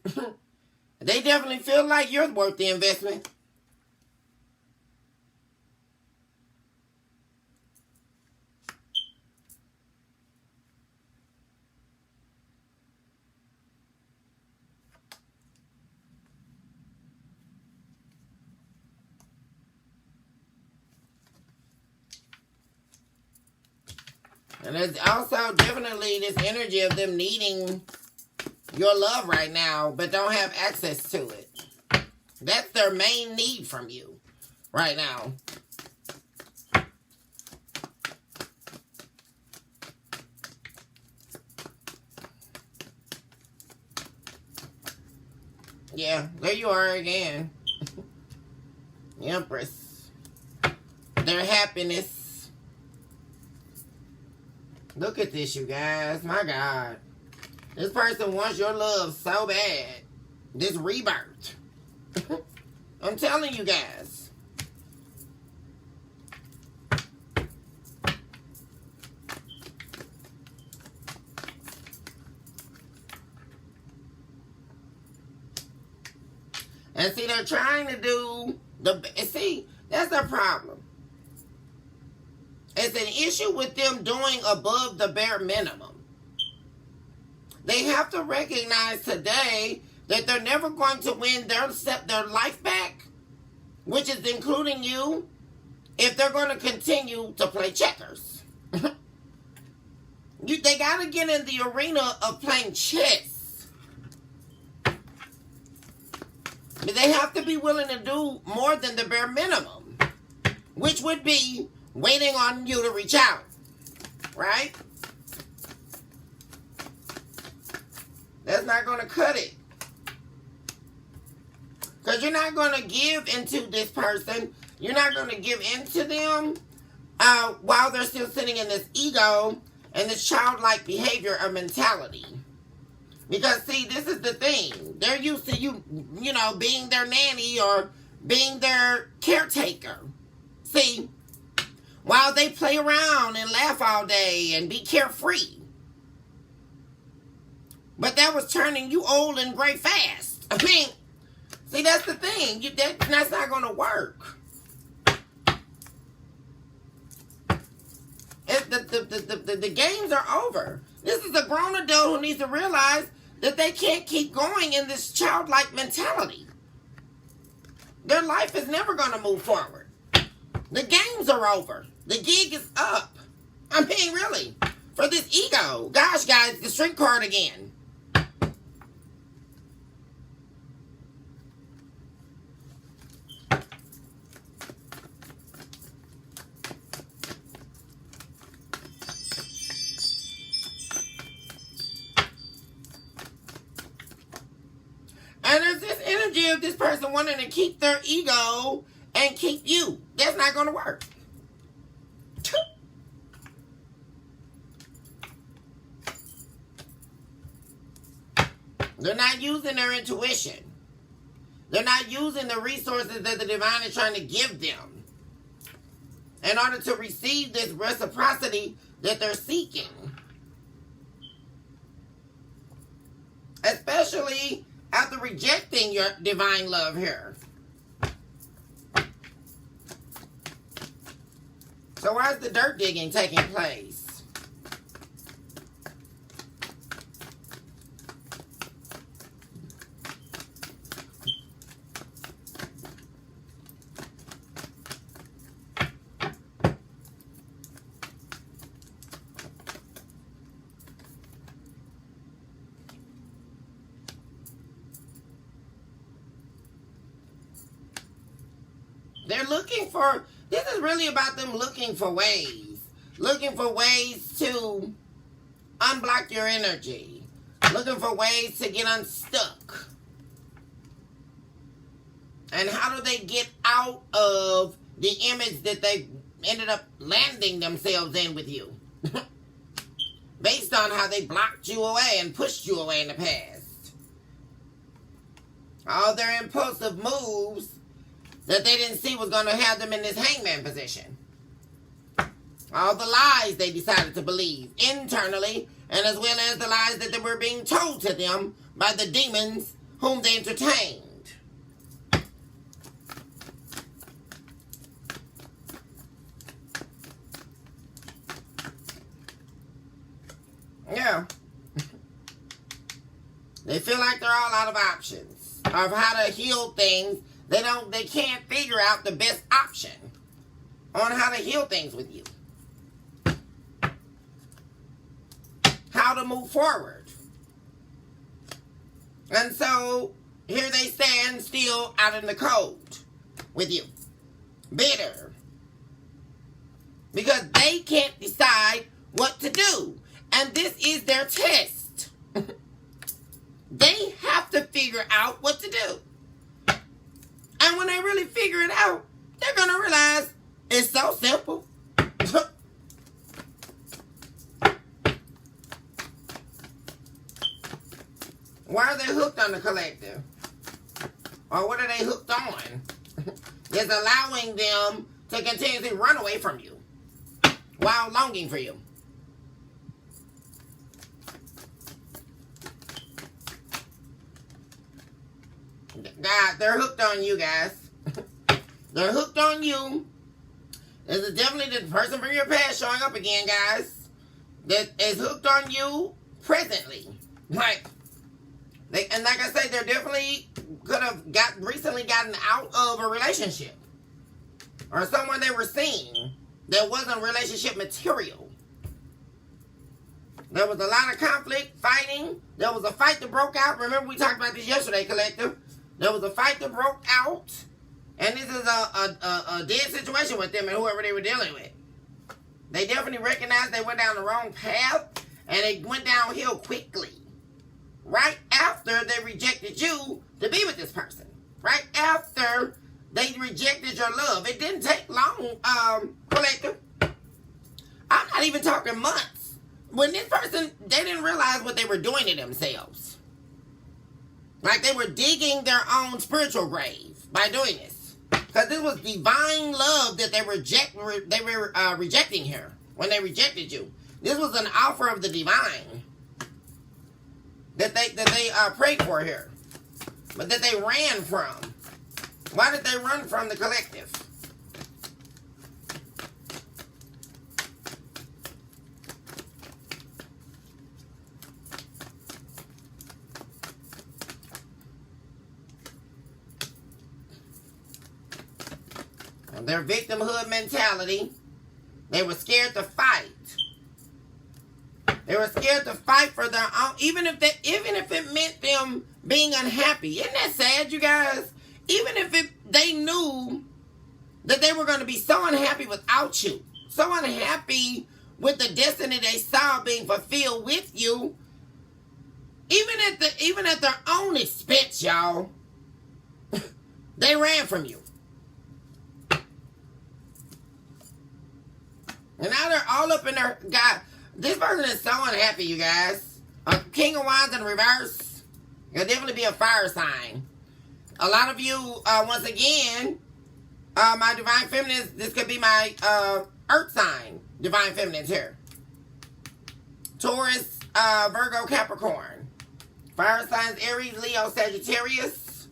they definitely feel like you're worth the investment. And there's also definitely this energy of them needing your love right now, but don't have access to it. That's their main need from you right now. Yeah, there you are again. The Empress. Their happiness. Look at this, you guys. My God. This person wants your love so bad. This rebirth. I'm telling you guys. And see, they're trying to do see, that's their problem. It's an issue with them doing above the bare minimum. They have to recognize today that they're never going to win their life back, which is including you, if they're going to continue to play checkers. They got to get in the arena of playing chess. But they have to be willing to do more than the bare minimum, which would be waiting on you to reach out, right? That's not going to cut it. Because you're not going to give into this person. You're not going to give into them while they're still sitting in this ego and this childlike behavior or mentality. Because, see, this is the thing. They're used to you know, being their nanny or being their caretaker. See? While they play around and laugh all day and be carefree. But that was turning you old and gray fast. I mean, see, that's the thing. That's not going to work. The games are over. This is a grown adult who needs to realize that they can't keep going in this childlike mentality. Their life is never going to move forward. The games are over. The gig is up. I mean, really. For this ego. Gosh, guys, the Strength card again. And there's this energy of this person wanting to keep their ego and keep you. That's not going to work. They're not using their intuition. They're not using the resources that the divine is trying to give them in order to receive this reciprocity that they're seeking. Especially after rejecting your divine love here. So why is the dirt digging taking place? They're looking for, this is really about them looking for ways. Looking for ways to unblock your energy. Looking for ways to get unstuck. And how do they get out of the image that they ended up landing themselves in with you? Based on how they blocked you away and pushed you away in the past. All their impulsive moves that they didn't see was going to have them in this hangman position. All the lies they decided to believe internally, and as well as the lies that they were being told to them by the demons whom they entertained. Yeah. They feel like they're all out of options of how to heal things. They can't figure out the best option on how to heal things with you. How to move forward. And so, here they stand still out in the cold with you. Bitter. Because they can't decide what to do. And this is their test. They have to figure out what to do. And when they really figure it out, they're going to realize it's so simple. Why are they hooked on the collective? Or what are they hooked on? It's allowing them to continuously run away from you while longing for you. God, they're hooked on you, guys. They're hooked on you. This is definitely the person from your past showing up again, guys. That is hooked on you presently. Like, and like I said, they're definitely could have recently gotten out of a relationship. Or someone they were seeing that wasn't relationship material. There was a lot of conflict, fighting. There was a fight that broke out. Remember we talked about this yesterday, collective. There was a fight that broke out, and this is a dead situation with them and whoever they were dealing with. They definitely recognized they went down the wrong path, and they went downhill quickly. Right after they rejected you to be with this person. Right after they rejected your love. It didn't take long, collective. I'm not even talking months. When this person, they didn't realize what they were doing to themselves. Like they were digging their own spiritual grave by doing this. Because this was divine love that they were rejecting here when they rejected you. This was an offer of the divine that they prayed for here. But that they ran from. Why did they run from the collective? Their victimhood mentality. They were scared to fight. They were scared to fight for their own, even if it meant them being unhappy. Isn't that sad, you guys? Even if they knew that they were going to be so unhappy without you, so unhappy with the destiny they saw being fulfilled with you, even at their own expense, y'all, they ran from you. And now they're all up in their... God, this person is so unhappy, you guys. A King of Wands in reverse. It'll definitely be a fire sign. A lot of you, once again, my Divine Feminines, this could be my Earth sign, Divine Feminines here. Taurus, Virgo, Capricorn. Fire signs, Aries, Leo, Sagittarius.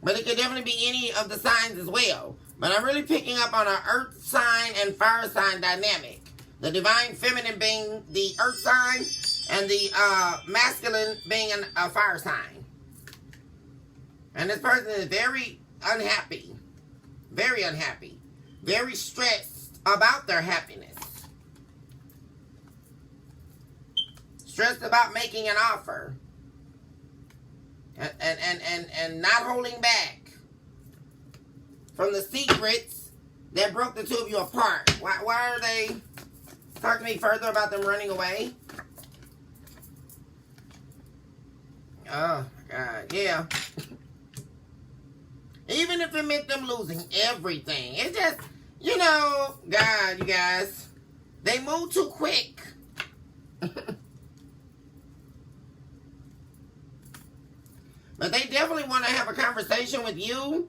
But it could definitely be any of the signs as well. But I'm really picking up on an earth sign and fire sign dynamic. The divine feminine being the earth sign and the masculine being a fire sign. And this person is very unhappy. Very unhappy. Very stressed about their happiness. Stressed about making an offer. And not holding back from the secrets that broke the two of you apart. Why are they... Talk to me further about them running away. Oh, God, yeah. Even if it meant them losing everything. It just, you know, God, you guys. They move too quick. But they definitely want to have a conversation with you.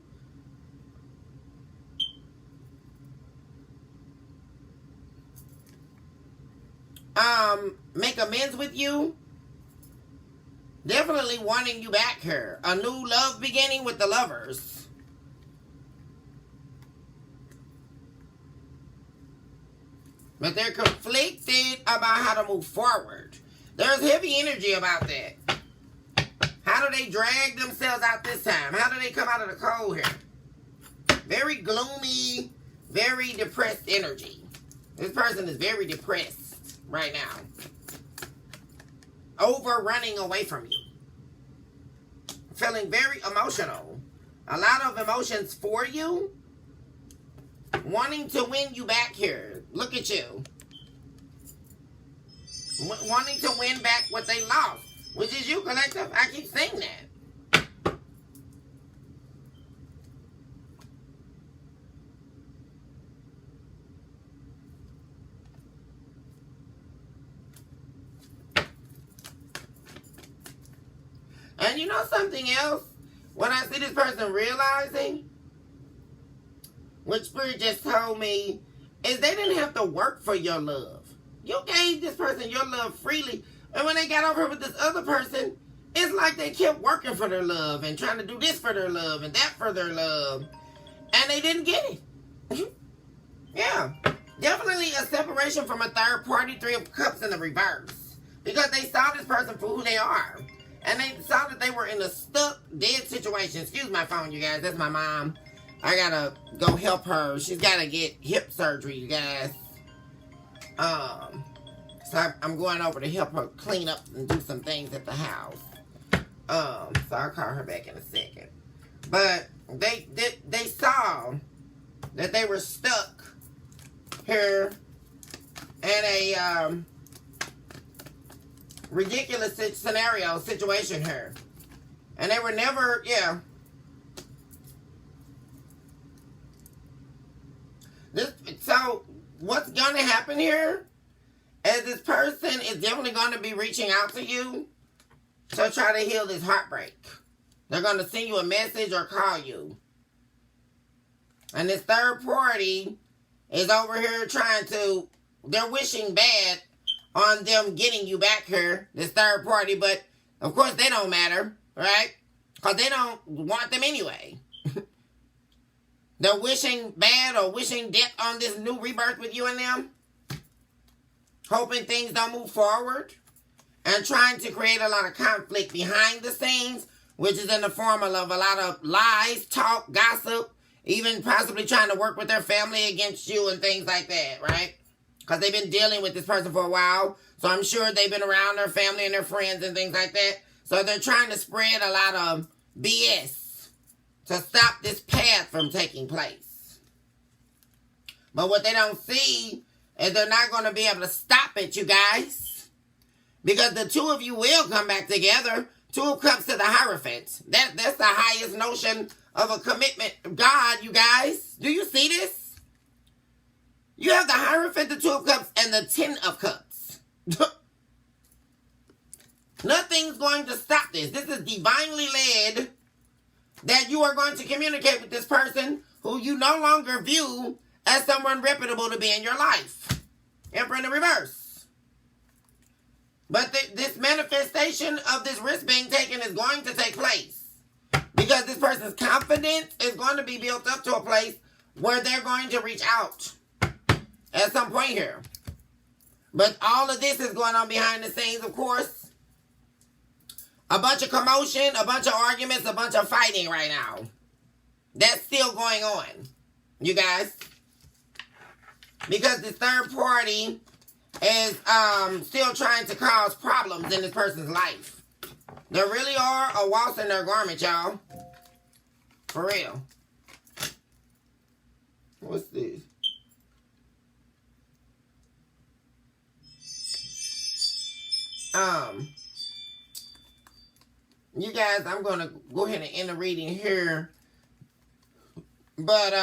Make amends with you. Definitely wanting you back here. A new love beginning with the lovers. But they're conflicted about how to move forward. There's heavy energy about that. How do they drag themselves out this time? How do they come out of the cold here? Very gloomy, very depressed energy. This person is very depressed right now. Over running away from you. Feeling very emotional. A lot of emotions for you. Wanting to win you back here. Look at you. Wanting to win back what they lost. Which is you, collective. I keep saying that. And you know something else? When I see this person realizing, which Spirit just told me, is they didn't have to work for your love. You gave this person your love freely. And when they got over with this other person, it's like they kept working for their love and trying to do this for their love and that for their love. And they didn't get it. Yeah. Definitely a separation from a third party, Three of Cups in the reverse. Because they saw this person for who they are. And they saw that they were in a stuck, dead situation. Excuse my phone, you guys. That's my mom. I gotta go help her. She's gotta get hip surgery, you guys. So I'm going over to help her clean up and do some things at the house. So I'll call her back in a second. But they saw that they were stuck here in a ridiculous situation here. And they were never, yeah. So what's going to happen here is this person is definitely going to be reaching out to you to try to heal this heartbreak. They're going to send you a message or call you. And this third party is over here they're wishing bad on them getting you back here, this third party, but of course they don't matter, right? Because they don't want them anyway. They're wishing bad or wishing death on this new rebirth with you and them. Hoping things don't move forward. And trying to create a lot of conflict behind the scenes, which is in the form of a lot of lies, talk, gossip, even possibly trying to work with their family against you and things like that, right? Because they've been dealing with this person for a while. So I'm sure they've been around their family and their friends and things like that. So they're trying to spread a lot of BS to stop this path from taking place. But what they don't see is they're not going to be able to stop it, you guys. Because the two of you will come back together. Two of Cups to the Hierophant. That's the highest notion of a commitment. God, you guys. Do you see this? You have the Hierophant, the Two of Cups, and the Ten of Cups. Nothing's going to stop this. This is divinely led that you are going to communicate with this person who you no longer view as someone reputable to be in your life. Emperor in the reverse. But this manifestation of this risk being taken is going to take place. Because this person's confidence is going to be built up to a place where they're going to reach out at some point here. But all of this is going on behind the scenes, of course. A bunch of commotion, a bunch of arguments, a bunch of fighting right now. That's still going on, you guys. Because the third party is still trying to cause problems in this person's life. They really are a waltz in their garment, y'all. For real. What's this? You guys, I'm going to go ahead and end the reading here. But,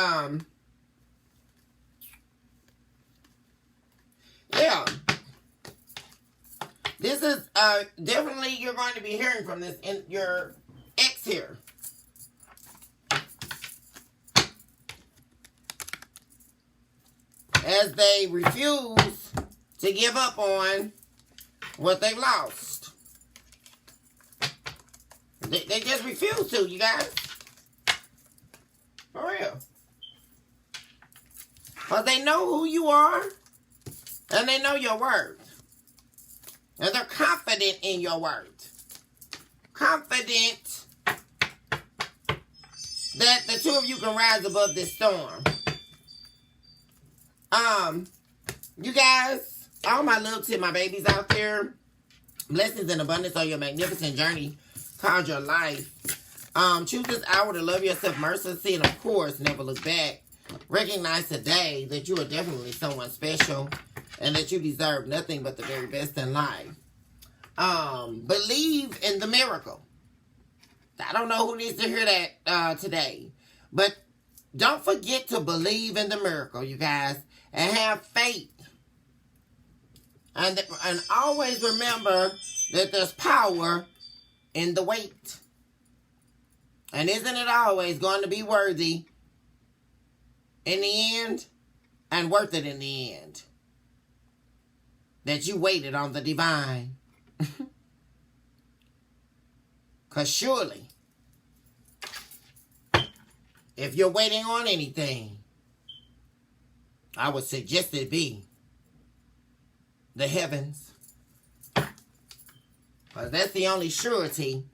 yeah. This is, definitely you're going to be hearing from this in your ex here. As they refuse to give up on what they've lost. They just refuse to, you guys. For real. But they know who you are. And they know your worth. And they're confident in your worth. Confident that the two of you can rise above this storm. You guys, all my love to my babies out there, blessings and abundance on your magnificent journey called your life. Choose this hour to love yourself mercilessly and, of course, never look back. Recognize today that you are definitely someone special and that you deserve nothing but the very best in life. Believe in the miracle. I don't know who needs to hear that today, but don't forget to believe in the miracle, you guys, and have faith. And always remember that there's power in the wait. And isn't it always going to be worthy in the end and worth it in the end that you waited on the divine? Because surely, if you're waiting on anything, I would suggest it be the heavens. Because that's the only surety